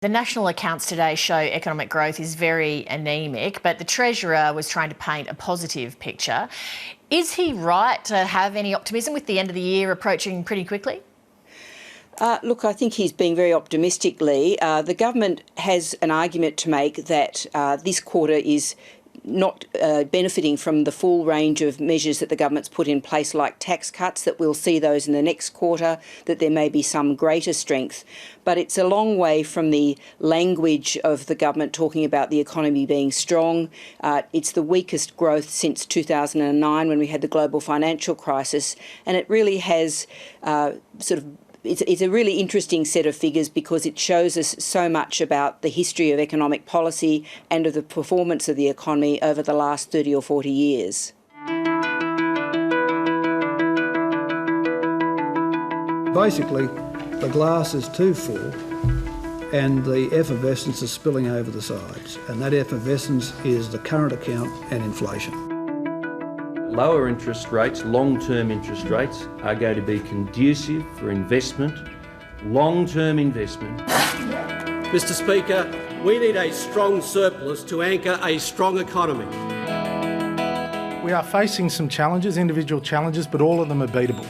The national accounts today show economic growth is very anaemic, but the Treasurer was trying to paint a positive picture. Is he right to have any optimism with the end of the year approaching pretty quickly? Look, I think he's being very optimistic, Lee. The government has an argument to make that this quarter is not benefiting from the full range of measures that the government's put in place, like tax cuts, that we'll see those in the next quarter, that there may be some greater strength. But it's a long way from the language of the government talking about the economy being strong. It's the weakest growth since 2009 when we had the global financial crisis, and it really has It's a really interesting set of figures because it shows us so much about the history of economic policy and of the performance of the economy over the last 30 or 40 years. Basically, the glass is too full and the effervescence is spilling over the sides, and that effervescence is the current account and inflation. Lower interest rates, long-term interest rates, are going to be conducive for investment, long-term investment. Mr Speaker, we need a strong surplus to anchor a strong economy. We are facing some challenges, individual challenges, but all of them are beatable.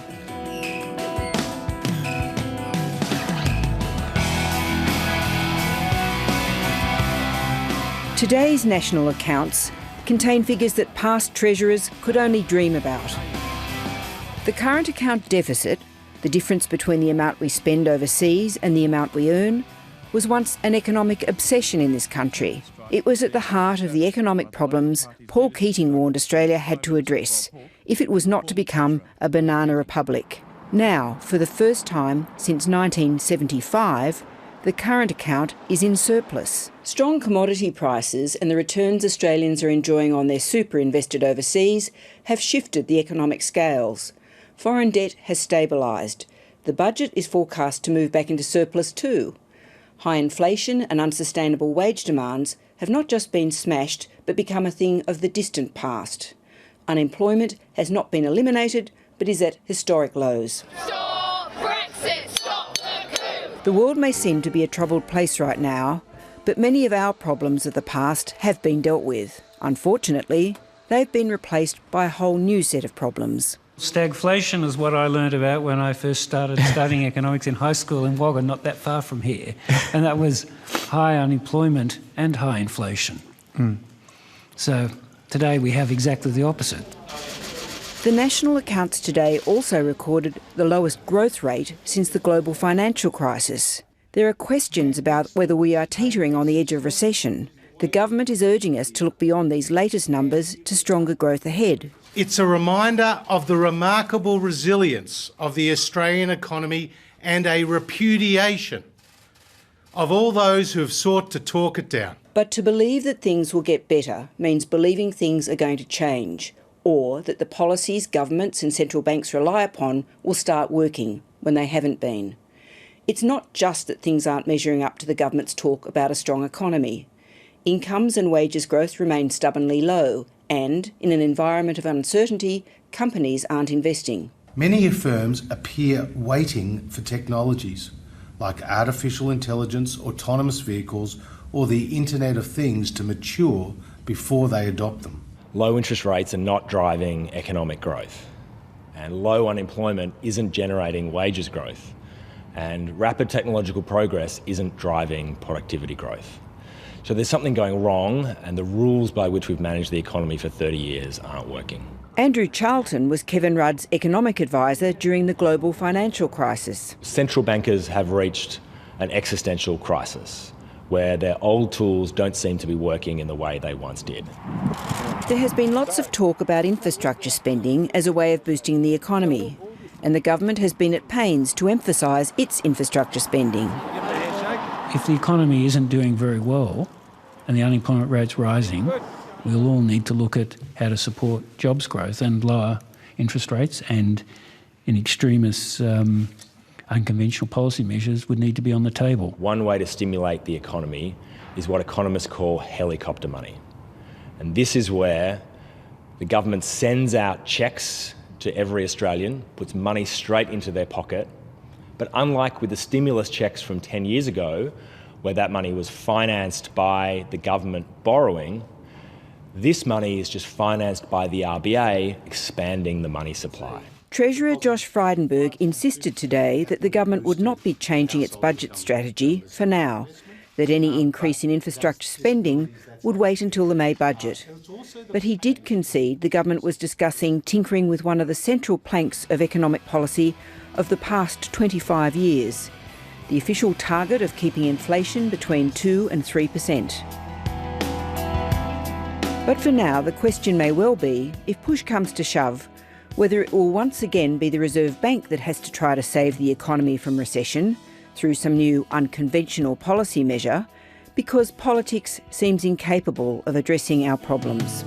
Today's national accounts contain figures that past treasurers could only dream about. The current account deficit, the difference between the amount we spend overseas and the amount we earn, was once an economic obsession in this country. It was at the heart of the economic problems Paul Keating warned Australia had to address if it was not to become a banana republic. Now, for the first time since 1975, the current account is in surplus. Strong commodity prices and the returns Australians are enjoying on their super invested overseas have shifted the economic scales. Foreign debt has stabilised. The budget is forecast to move back into surplus too. High inflation and unsustainable wage demands have not just been smashed but become a thing of the distant past. Unemployment has not been eliminated but is at historic lows. The world may seem to be a troubled place right now, but many of our problems of the past have been dealt with. Unfortunately, they've been replaced by a whole new set of problems. Stagflation is what I learned about when I first started studying economics in high school in Wagga, not that far from here, and that was high unemployment and high inflation. So today we have exactly the opposite. The national accounts today also recorded the lowest growth rate since the global financial crisis. There are questions about whether we are teetering on the edge of recession. The government is urging us to look beyond these latest numbers to stronger growth ahead. It's a reminder of the remarkable resilience of the Australian economy and a repudiation of all those who have sought to talk it down. But to believe that things will get better means believing things are going to change, or that the policies governments and central banks rely upon will start working when they haven't been. It's not just that things aren't measuring up to the government's talk about a strong economy. Incomes and wages growth remain stubbornly low, and in an environment of uncertainty, companies aren't investing. Many firms appear waiting for technologies like artificial intelligence, autonomous vehicles, or the Internet of Things to mature before they adopt them. Low interest rates are not driving economic growth, and low unemployment isn't generating wages growth, and rapid technological progress isn't driving productivity growth. So there's something going wrong, and the rules by which we've managed the economy for 30 years aren't working. Andrew Charlton was Kevin Rudd's economic advisor during the global financial crisis. Central bankers have reached an existential crisis where their old tools don't seem to be working in the way they once did. There has been lots of talk about infrastructure spending as a way of boosting the economy, and the government has been at pains to emphasise its infrastructure spending. If the economy isn't doing very well and the unemployment rate's rising, we'll all need to look at how to support jobs growth, and lower interest rates and in extremis unconventional policy measures would need to be on the table. One way to stimulate the economy is what economists call helicopter money. And this is where the government sends out cheques to every Australian, puts money straight into their pocket. But unlike with the stimulus cheques from 10 years ago, where that money was financed by the government borrowing. This money is just financed by the RBA expanding the money supply. Treasurer Josh Frydenberg insisted today that the government would not be changing its budget strategy for now, that any increase in infrastructure spending would wait until the May budget. But he did concede the government was discussing tinkering with one of the central planks of economic policy of the past 25 years, the official target of keeping inflation between 2 and 3%. But for now, the question may well be, if push comes to shove, whether it will once again be the Reserve Bank that has to try to save the economy from recession through some new unconventional policy measure, because politics seems incapable of addressing our problems.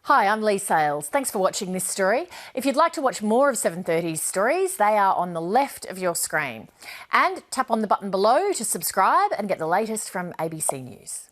Hi, I'm Lee Sales. Thanks for watching this story. If you'd like to watch more of 730's stories, they are on the left of your screen. And tap on the button below to subscribe and get the latest from ABC News.